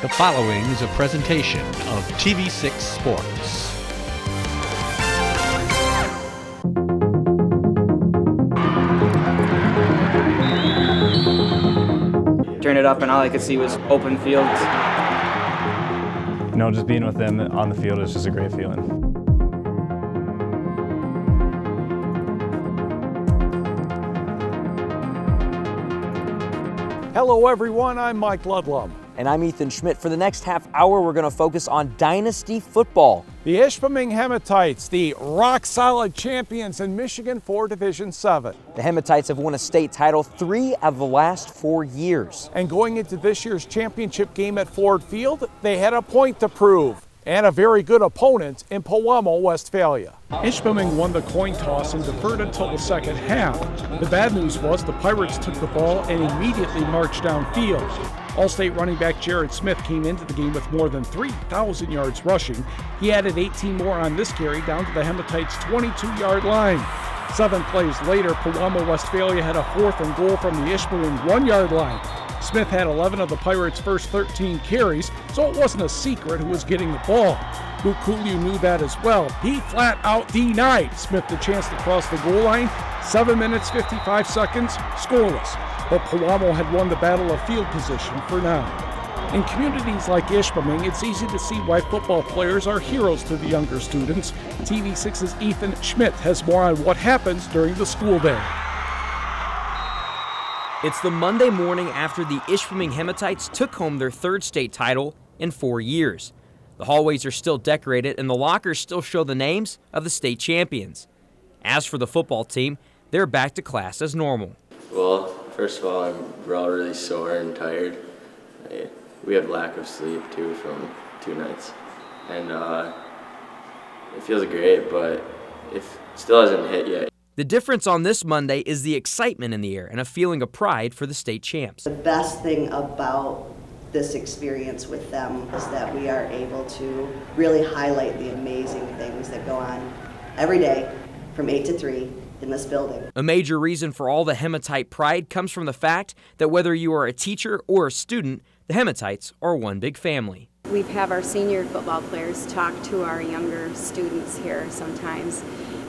The following is a presentation of TV6 Sports. Turned it up and all I could see was open fields. You know, just being with them on the field is just a great feeling. Hello everyone, I'm Mike Ludlum. And I'm Ethan Schmidt. For the next half hour, we're going to focus on Dynasty football. The Ishpeming Hematites, the rock-solid champions in Michigan for Division 7. The Hematites have won a state title 3 of the last 4 years. And going into this year's championship game at Ford Field, they had a point to prove. And a very good opponent in Pewamo, Westphalia. Ishpeming won the coin toss and deferred until the second half. The bad news was the Pirates took the ball and immediately marched downfield. All-State running back Jared Smith came into the game with more than 3,000 yards rushing. He added 18 more on this carry down to the Hematites' 22-yard line. 7 plays later, Pewamo, Westphalia had a 4th and goal from the Ishpeming 1-yard line. Smith had 11 of the Pirates' first 13 carries, so it wasn't a secret who was getting the ball. Luke Cooley knew that as well. He flat out denied Smith the chance to cross the goal line. 7 minutes, 55 seconds, scoreless. But Pewamo had won the battle of field position for now. In communities like Ishpeming, it's easy to see why football players are heroes to the younger students. TV6's Ethan Schmidt has more on what happens during the school day. It's the Monday morning after the Ishpeming Hematites took home their 3rd state title in 4 years. The hallways are still decorated and the lockers still show the names of the state champions. As for the football team, they're back to class as normal. Well, first of all, we're all really sore and tired. We had lack of sleep too from 2 nights. And it feels great, but it still hasn't hit yet. The difference on this Monday is the excitement in the air and a feeling of pride for the state champs. The best thing about this experience with them is that we are able to really highlight the amazing things that go on every day from 8 to 3 in this building. A major reason for all the Hematite pride comes from the fact that whether you are a teacher or a student, the Hematites are one big family. We have our senior football players talk to our younger students here sometimes.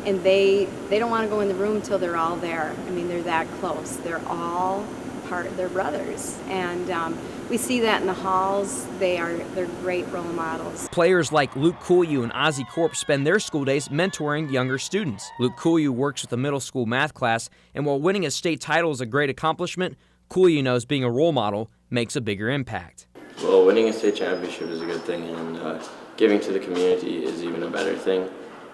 And they don't want to go in the room till they're all there. I mean, they're that close. They're all part of their brothers. And we see that in the halls. They're great role models. Players like Luke Cooley and Ozzie Corp spend their school days mentoring younger students. Luke Cooley works with the middle school math class, and while winning a state title is a great accomplishment, Cooley knows being a role model makes a bigger impact. Well, winning a state championship is a good thing, and giving to the community is even a better thing.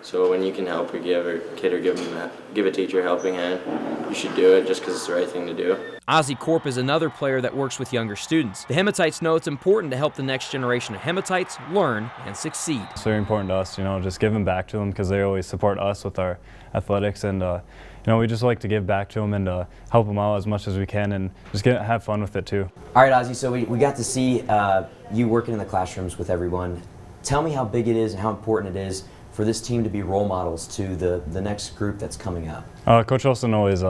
So when you can help give a kid or give a teacher a helping hand, you should do it just because it's the right thing to do. Ozzie Corp is another player that works with younger students. The Hematites know it's important to help the next generation of Hematites learn and succeed. It's very important to us, just giving back to them because they always support us with our athletics, and we just like to give back to them and help them out as much as we can and just have fun with it too. All right, Ozzie, so we got to see you working in the classrooms with everyone. Tell me how big it is and how important it is for this team to be role models to the next group that's coming up. Coach Olson always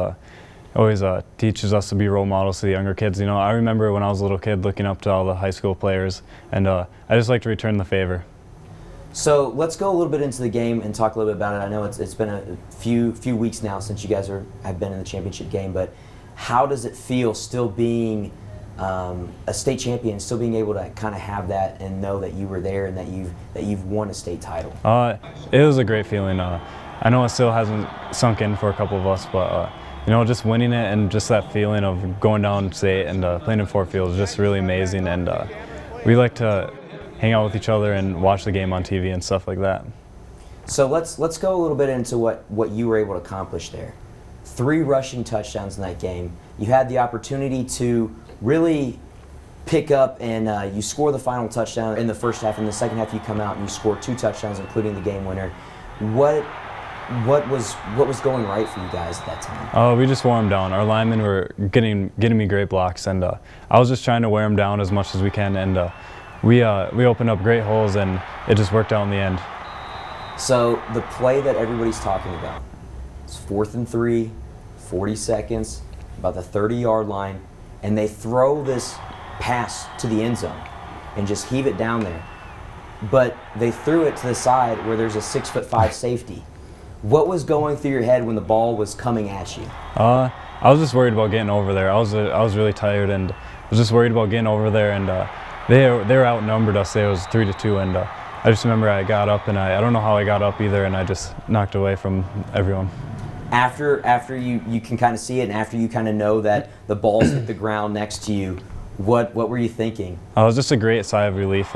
teaches us to be role models to the younger kids. I remember when I was a little kid looking up to all the high school players, and I just like to return the favor. So let's go a little bit into the game and talk a little bit about it. I know it's been a few weeks now since you guys have been in the championship game, but how does it feel still being a state champion, still being able to kind of have that and know that you were there and that you've won a state title? It was a great feeling. I know it still hasn't sunk in for a couple of us, but just winning it and just that feeling of going down state and playing in Ford Field is just really amazing. And we like to hang out with each other and watch the game on TV and stuff like that. So let's go a little bit into what you were able to accomplish there. 3 rushing touchdowns in that game. You had the opportunity to really pick up and you score the final touchdown in the first half. In the second half, you come out and you score 2 touchdowns, including the game winner. What was going right for you guys at that time? We just wore them down. Our linemen were getting me great blocks, and I was just trying to wear them down as much as we can. And we opened up great holes, and it just worked out in the end. So the play that everybody's talking about is 4th and 3, 40 seconds, about the 30-yard line, and they throw this pass to the end zone. and just heave it down there. But they threw it to the side where there's a 6'5" safety. What was going through your head when the ball was coming at you? I was just worried about getting over there. I was really tired and was just worried about getting over there. And they were outnumbered us. It was 3-2, and I just remember I got up, and I don't know how I got up either, and I just knocked away from everyone. After you can kind of see it, and after you kind of know that the ball's hit the ground next to you, what were you thinking? It was just a great sigh of relief.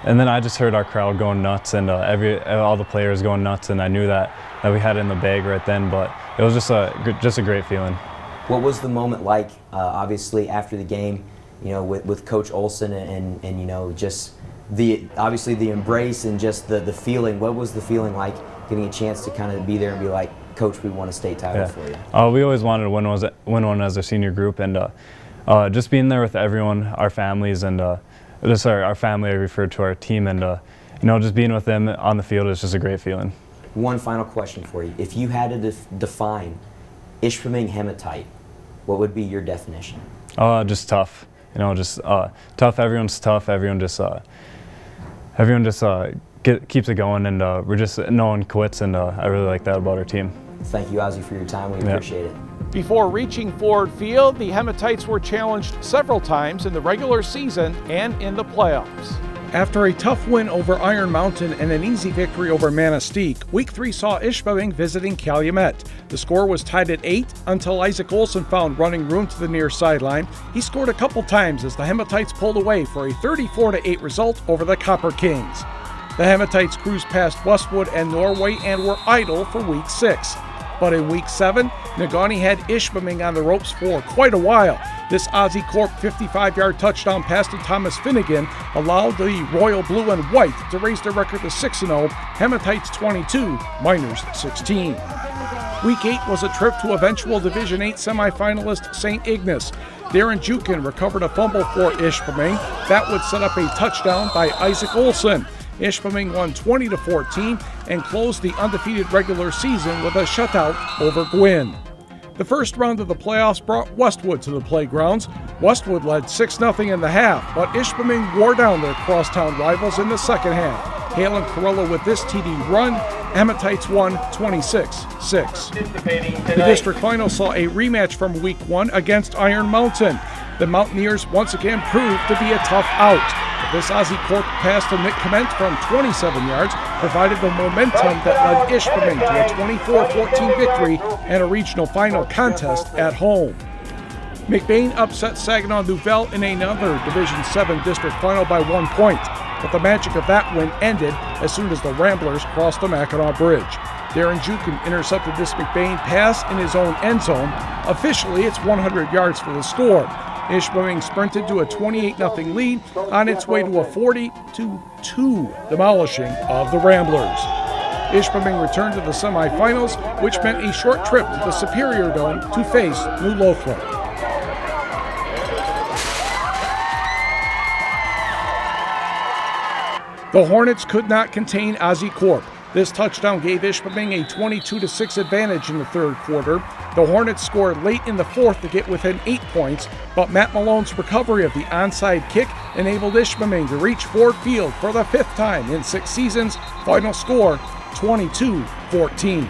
And then I just heard our crowd going nuts, and all the players going nuts, and I knew that we had it in the bag right then. But it was just a great feeling. What was the moment like? Obviously, after the game, with Coach Olson and just obviously the embrace and just the feeling. What was the feeling like, getting a chance to kind of be there and be like, Coach, we won a state title for you? We always wanted to win one as a senior group, and just being there with everyone, our families, and just our family, I referred to our team, and just being with them on the field is just a great feeling. One final question for you. If you had to define Ishpeming hematite, what would be your definition? Just tough. Tough. Everyone's tough. Everyone just keeps it going, and no one quits, and I really like that about our team. Thank you, Ozzie, for your time. We appreciate it. Before reaching Ford Field, the Hematites were challenged several times in the regular season and in the playoffs. After a tough win over Iron Mountain and an easy victory over Manistee, Week 3 saw Ishpeming visiting Calumet. The score was tied at 8 until Isaac Olson found running room to the near sideline. He scored a couple times as the Hematites pulled away for a 34-8 result over the Copper Kings. The Hematites cruised past Westwood and Norway and were idle for Week 6. But in Week 7, Negaunee had Ishpeming on the ropes for quite a while. This Ozzie Corp 55-yard touchdown pass to Thomas Finnegan allowed the Royal Blue and White to raise their record to 6-0, Hematites 22, Miners 16. Week 8 was a trip to eventual Division 8 semifinalist St. Ignace. Darren Jukin recovered a fumble for Ishpeming. That would set up a touchdown by Isaac Olson. Ishpeming won 20-14 and closed the undefeated regular season with a shutout over Gwynn. The first round of the playoffs brought Westwood to the playgrounds. Westwood led 6-0 in the half, but Ishpeming wore down their crosstown rivals in the second half. Halen Carrillo with this TD run, Hematites won 26-6. The district final saw a rematch from Week 1 against Iron Mountain. The Mountaineers once again proved to be a tough out. This Ozzie Corp pass to Nick Clement from 27 yards provided the momentum that led Ishpeming to a 24-14 victory and a regional final contest at home. McBain upset Saginaw Nouvelle in another Division 7 district final by 1 point, but the magic of that win ended as soon as the Ramblers crossed the Mackinac Bridge. Darren Jukin intercepted this McBain pass in his own end zone. Officially, it's 100 yards for the score. Ishpeming sprinted to a 28-0 lead on its way to a 40-2 demolishing of the Ramblers. Ishpeming returned to the semifinals, which meant a short trip to the Superior Dome to face New Lothrop. The Hornets could not contain Ozzie Corp. This touchdown gave Ishpeming a 22-6 advantage in the third quarter. The Hornets scored late in the fourth to get within 8 points, but Matt Malone's recovery of the onside kick enabled Ishpeming to reach Ford Field for the 5th time in 6 seasons. Final score, 22-14.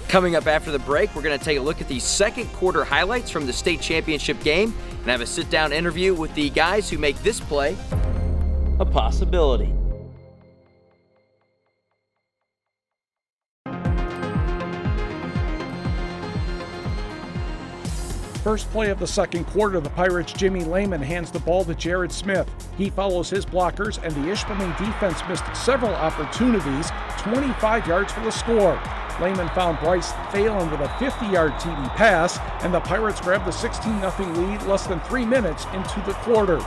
Coming up after the break, we're going to take a look at the second quarter highlights from the state championship game and have a sit-down interview with the guys who make this play a possibility. First play of the second quarter, the Pirates' Jimmy Lehman hands the ball to Jared Smith. He follows his blockers, and the Ishpeming defense missed several opportunities, 25 yards for the score. Lehman found Bryce Thalen with a 50-yard TD pass, and the Pirates grabbed the 16-0 lead less than 3 minutes into the quarter.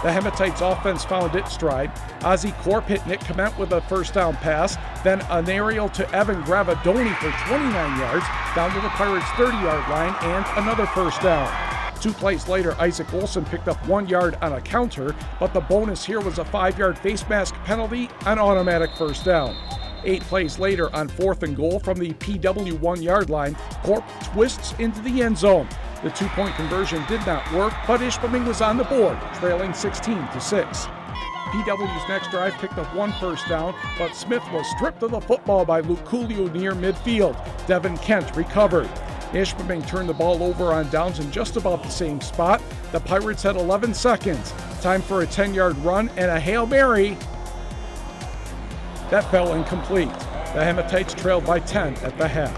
The Hematites offense found its stride. Ozzie Corp hit Nick Clement with a first down pass, then an aerial to Evan Gravadoni for 29 yards, down to the Pirates' 30-yard line, and another first down. 2 plays later, Isaac Olson picked up 1 yard on a counter, but the bonus here was a 5-yard face mask penalty, an automatic first down. 8 plays later, on 4th and goal from the PW 1-yard line, Corp twists into the end zone. The two-point conversion did not work, but Ishpeming was on the board, trailing 16-6. PW's next drive picked up 1 first down, but Smith was stripped of the football by Luke Coolio near midfield. Devin Kent recovered. Ishpeming turned the ball over on downs in just about the same spot. The Pirates had 11 seconds. Time for a 10-yard run and a Hail Mary that fell incomplete. The Hematites trailed by 10 at the half.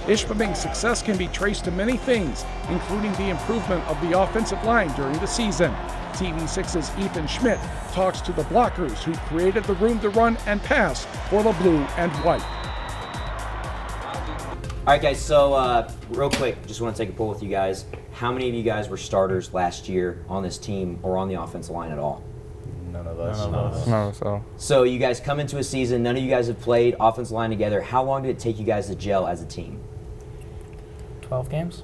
Ishpeming's success can be traced to many things, including the improvement of the offensive line during the season. TV6's Ethan Schmidt talks to the blockers who created the room to run and pass for the blue and white. All right, guys, so real quick, just want to take a poll with you guys. How many of you guys were starters last year on this team or on the offensive line at all? None of us. No. So you guys come into a season, none of you guys have played offensive line together. How long did it take you guys to gel as a team? 12 games.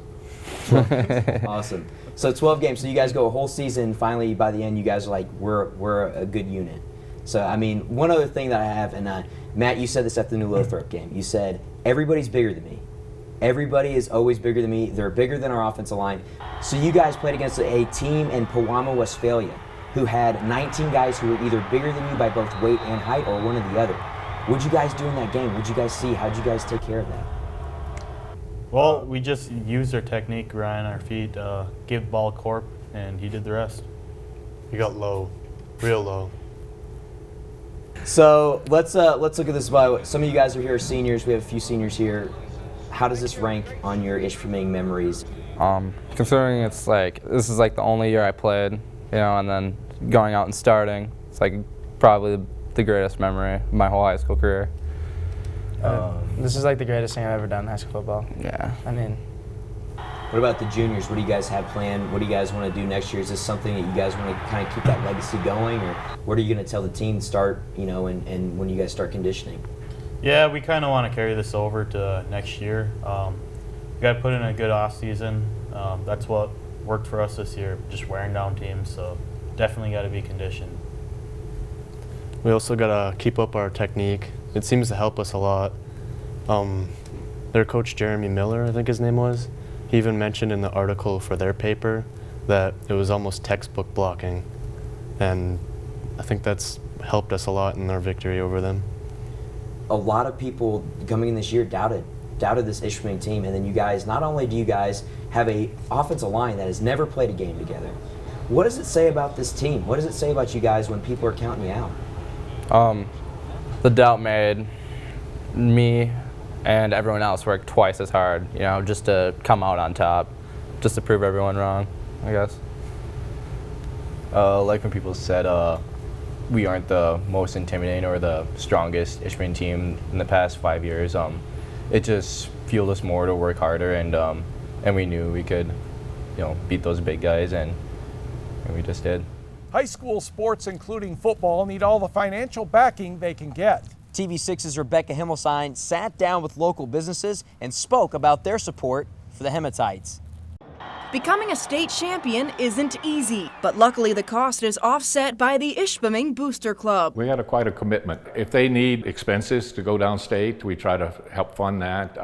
Awesome. So 12 games. So you guys go a whole season. Finally, by the end, you guys are like, we're a good unit. So, I mean, one other thing that I have, and Matt, you said this after the New Lothrop game. You said, everybody's bigger than me. Everybody is always bigger than me. They're bigger than our offensive line. So you guys played against a team in Pewamo, Westphalia, who had 19 guys who were either bigger than you by both weight and height or one or the other. What'd you guys do in that game? What'd you guys see? How'd you guys take care of that? Well, we just used our technique, Ryan, our feet, give the ball Corp, and he did the rest. He got low, real low. So let's look at this. Some of you guys are here seniors. We have a few seniors here. How does this rank on your Ishpeming memories? Considering it's like, this is like the only year I played, you know, and then going out and starting, it's like probably the greatest memory of my whole high school career. This is like the greatest thing I've ever done in high school football. Yeah. I mean. What about the juniors? What do you guys have planned? What do you guys want to do next year? Is this something that you guys want to kind of keep that legacy going, or what are you going to tell the team to start, you know, and when you guys start conditioning? Yeah, we kind of want to carry this over to next year. We got to put in a good off season. That's what worked for us this year, just wearing down teams. So definitely got to be conditioned. We also got to keep up our technique. It seems to help us a lot. Their coach, Jeremy Miller, I think his name was, he even mentioned in the article for their paper that it was almost textbook blocking. And I think that's helped us a lot in our victory over them. A lot of people coming in this year doubted this Ishpeming team, and then you guys, not only do you guys have a offensive line that has never played a game together, what does it say about this team? What does it say about you guys when people are counting you out? The doubt made me and everyone else work twice as hard, you know, just to come out on top, just to prove everyone wrong, I guess. Like when people said we aren't the most intimidating or the strongest Ishpeming team in the past 5 years, it just fueled us more to work harder, and we knew we could, you know, beat those big guys, and we just did. High school sports, including football, need all the financial backing they can get. TV6's Rebecca Himmelstein sat down with local businesses and spoke about their support for the Hematites. Becoming a state champion isn't easy, but luckily the cost is offset by the Ishpeming Booster Club. We had quite a commitment. If they need expenses to go downstate, we try to help fund that.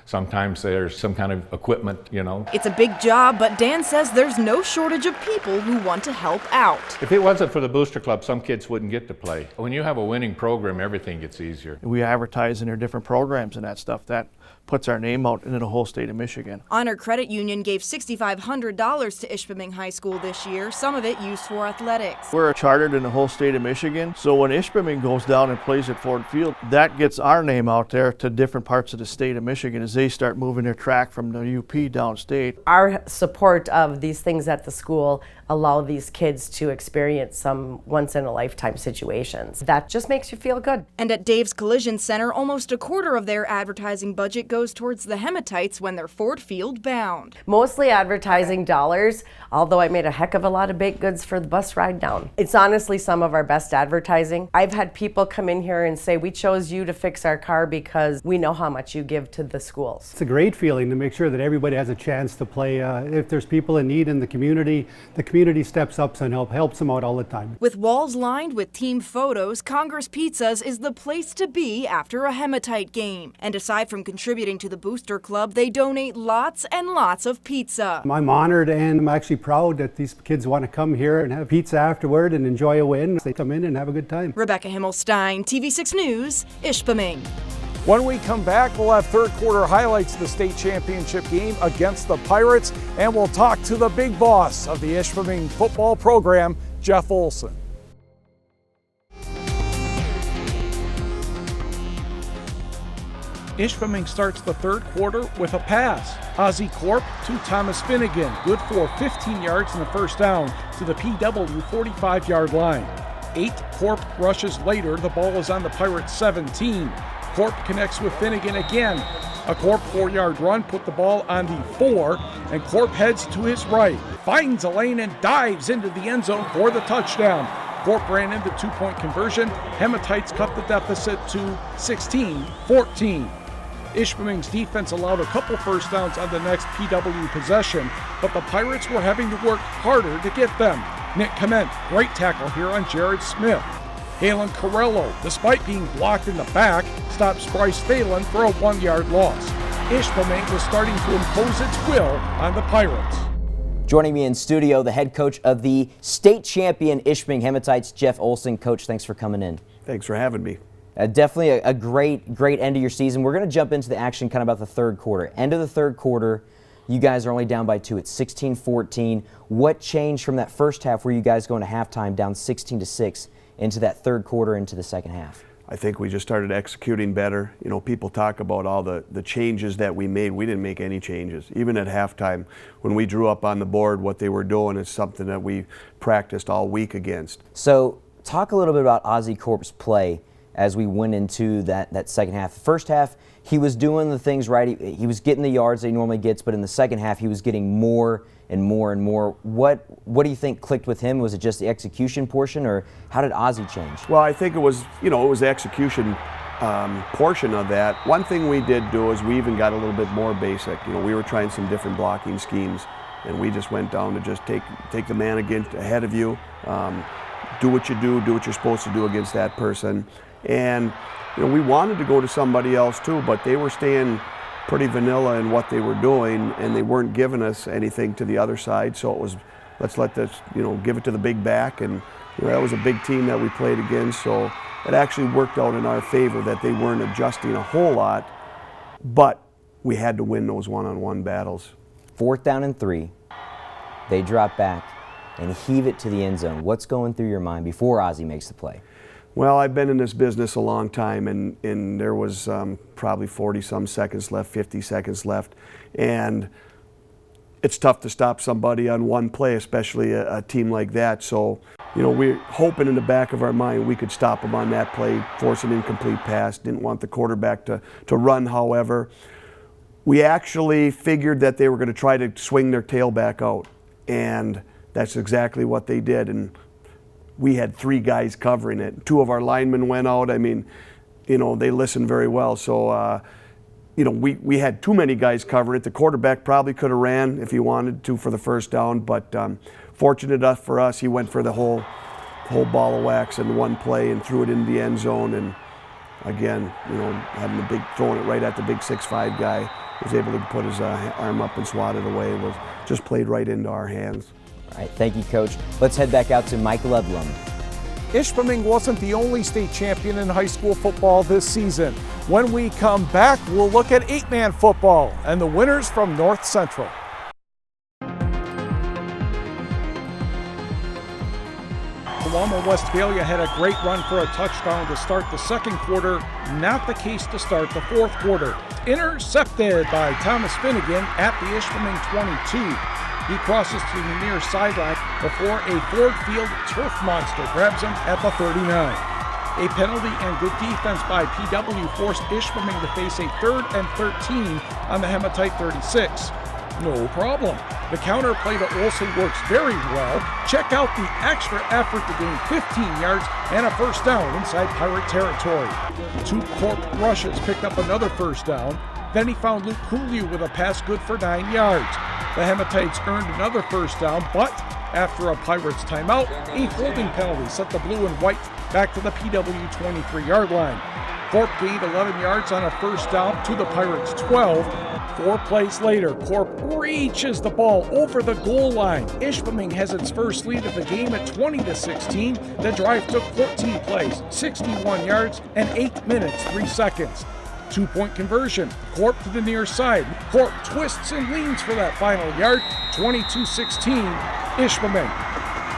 Sometimes there's some kind of equipment, you know. It's a big job, but Dan says there's no shortage of people who want to help out. If it wasn't for the Booster Club, some kids wouldn't get to play. When you have a winning program, everything gets easier. We advertise in their different programs and that stuff. That puts our name out into the whole state of Michigan. Honor Credit Union gave $6,500 to Ishpeming High School this year, some of it used for athletics. We're chartered in the whole state of Michigan, so when Ishpeming goes down and plays at Ford Field, that gets our name out there to different parts of the state of Michigan as they start moving their track from the UP downstate. Our support of these things at the school allow these kids to experience some once-in-a-lifetime situations. That just makes you feel good. And at Dave's Collision Center, almost a quarter of their advertising budget goes towards the Hematites when they're Ford Field bound. Mostly advertising dollars, although I made a heck of a lot of baked goods for the bus ride down. It's honestly some of our best advertising. I've had people come in here and say, we chose you to fix our car because we know how much you give to the schools. It's a great feeling to make sure that everybody has a chance to play. If there's people in need in the community steps up and helps them out all the time. With walls lined with team photos, Congress Pizzas is the place to be after a Hematite game. And aside from contributing contributing to the Booster Club, they donate lots and lots of pizza. I'm honored and I'm actually proud that these kids want to come here and have pizza afterward and enjoy a win. They come in and have a good time. Rebecca Himmelstein, TV6 News, Ishpeming. When we come back, we'll have third quarter highlights of the state championship game against the Pirates, and we'll talk to the big boss of the Ishpeming football program, Jeff Olson. Ishpeming starts the third quarter with a pass. Ozzie Corp to Thomas Finnegan, good for 15 yards and a first down to the PW 45-yard line. 8 Corp rushes later, the ball is on the Pirates 17. Corp connects with Finnegan again. A Corp 4-yard run put the ball on the 4, and Corp heads to his right, finds a lane and dives into the end zone for the touchdown. Corp ran in the 2-point conversion. Hematites cut the deficit to 16-14. Ishpeming's defense allowed a couple first downs on the next PW possession, but the Pirates were having to work harder to get them. Nick Clement, great tackle here on Jared Smith. Halen Corello, despite being blocked in the back, stops Bryce Thalen for a 1-yard loss. Ishpeming was starting to impose its will on the Pirates. Joining me in studio, the head coach of the state champion Ishpeming Hematites, Jeff Olson. Coach, thanks for coming in. Thanks for having me. Definitely a great end of your season. We're going to jump into the action kind of about the third quarter. End of the third quarter, you guys are only down by 2. It's 16-14. What changed from that first half where you guys going to halftime down 16-6 into that third quarter into the second half? I think we just started executing better. You know, people talk about all the changes that we made. We didn't make any changes. Even at halftime, when we drew up on the board what they were doing is something that we practiced all week against. So talk a little bit about Ozzie Corp's play as we went into that second half. The first half, he was doing the things right. He was getting the yards that he normally gets, but in the second half, he was getting more and more and more. What do you think clicked with him? Was it just the execution portion, or how did Ozzie change? Well, I think it was the execution portion of that. One thing we did do is we even got a little bit more basic. We were trying some different blocking schemes, and we just went down to just take the man ahead of you, do what you do what you're supposed to do against that person. And we wanted to go to somebody else too, but they were staying pretty vanilla in what they were doing, and they weren't giving us anything to the other side. So it was, let's let this, give it to the big back. And that was a big team that we played against. So it actually worked out in our favor that they weren't adjusting a whole lot, but we had to win those one-on-one battles. 4th down and 3. They drop back and heave it to the end zone. What's going through your mind before Ozzie makes the play? Well, I've been in this business a long time, and there was probably 40-some seconds left, 50 seconds left, and it's tough to stop somebody on one play, especially a team like that. So, we're hoping in the back of our mind we could stop them on that play, force an incomplete pass. Didn't want the quarterback to run, however. We actually figured that they were going to try to swing their tail back out, and that's exactly what they did. And we had 3 guys covering it. 2 of our linemen went out. I mean, they listened very well. So, we had too many guys covering it. The quarterback probably could have ran if he wanted to for the first down, but fortunate enough for us, he went for the whole ball of wax in one play and threw it in the end zone. And again, having throwing it right at the big 6'5" guy, was able to put his arm up and swat it away. It was just played right into our hands. All right, thank you, Coach. Let's head back out to Mike Ledlum. Ishpeming wasn't the only state champion in high school football this season. When we come back, we'll look at 8-man football and the winners from North Central. Paloma Westphalia had a great run for a touchdown to start the second quarter. Not the case to start the fourth quarter. Intercepted by Thomas Finnegan at the Ishpeming 22. He crosses to the near sideline before a Ford Field turf monster grabs him at the 39. A penalty and good defense by PW forced Ishpeming to face a 3rd and 13 on the Hematite 36. No problem. The counter play to Olson works very well. Check out the extra effort to gain 15 yards and a first down inside Pirate territory. 2 Corp rushes picked up another first down. Then he found Luke Cooley with a pass good for 9 yards. The Hematites earned another first down, but after a Pirates timeout, a holding penalty sent the blue and white back to the PW 23-yard line. Corp gained 11 yards on a first down to the Pirates' 12. 4 plays later, Corp reaches the ball over the goal line. Ishpeming has its first lead of the game at 20-16. The drive took 14 plays, 61 yards, and 8 minutes, 3 seconds. 2-point conversion, Corp to the near side. Corp twists and leans for that final yard, 22-16, Ishpeming.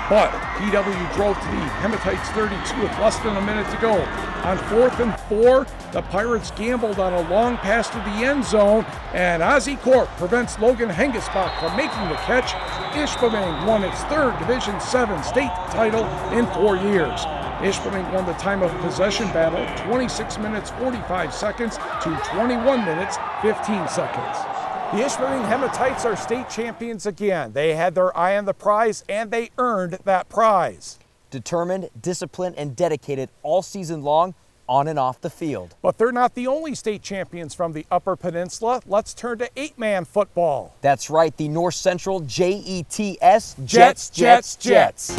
But PW drove to the Hematites 32 with less than a minute to go. On 4th and 4, the Pirates gambled on a long pass to the end zone, and Ozzie Corp prevents Logan Hengesbach from making the catch. Ishpeming won its 3rd Division VII state title in 4 years. Ishpeming won the time of possession battle 26 minutes 45 seconds to 21 minutes 15 seconds. The Ishpeming Hematites are state champions again. They had their eye on the prize, and they earned that prize. Determined, disciplined, and dedicated all season long, on and off the field. But they're not the only state champions from the Upper Peninsula. Let's turn to 8-man football. That's right, the North Central JETS Jets.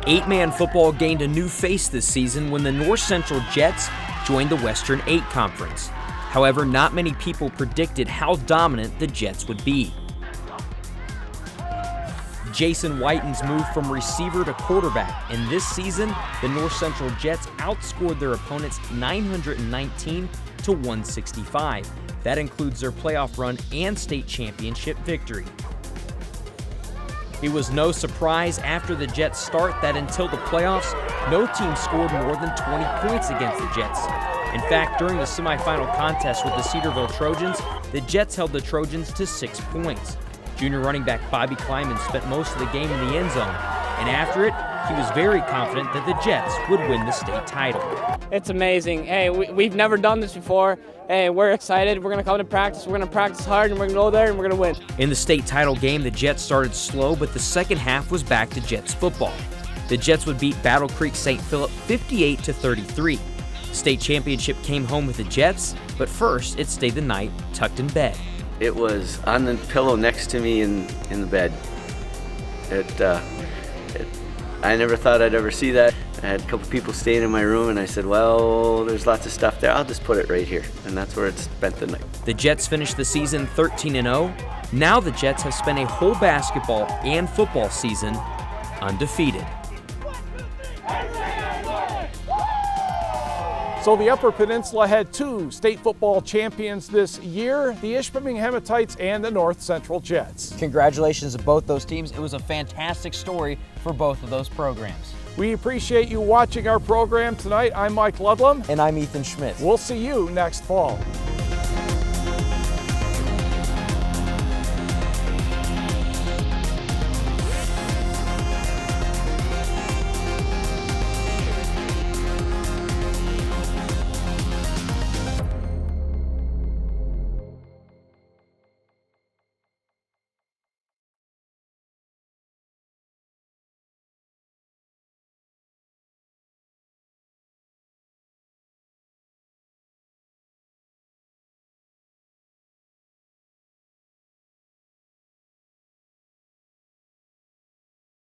8-man football gained a new face this season when the North Central Jets joined the Western 8 Conference. However, not many people predicted how dominant the Jets would be. Jason Whiten's moved from receiver to quarterback, and this season, the North Central Jets outscored their opponents 919 to 165. That includes their playoff run and state championship victory. It was no surprise after the Jets' start that until the playoffs, no team scored more than 20 points against the Jets. In fact, during the semifinal contest with the Cedarville Trojans, the Jets held the Trojans to 6 points. Junior running back Bobby Kleiman spent most of the game in the end zone, and after it, he was very confident that the Jets would win the state title. It's amazing. Hey, we've never done this before. Hey, we're excited. We're going to come to practice. We're going to practice hard, and we're going to go there, and we're going to win. In the state title game, the Jets started slow, but the second half was back to Jets football. The Jets would beat Battle Creek St. Philip 58-33. State championship came home with the Jets, but first it stayed the night tucked in bed. It was on the pillow next to me in the bed. I never thought I'd ever see that. I had a couple people staying in my room, and I said, well, there's lots of stuff there. I'll just put it right here. And that's where it spent the night. The Jets finished the season 13-0. Now the Jets have spent a whole basketball and football season undefeated. So the Upper Peninsula had 2 state football champions this year, the Ishpeming Hematites and the North Central Jets. Congratulations to both those teams. It was a fantastic story for both of those programs. We appreciate you watching our program tonight. I'm Mike Ludlam. And I'm Ethan Schmidt. We'll see you next fall.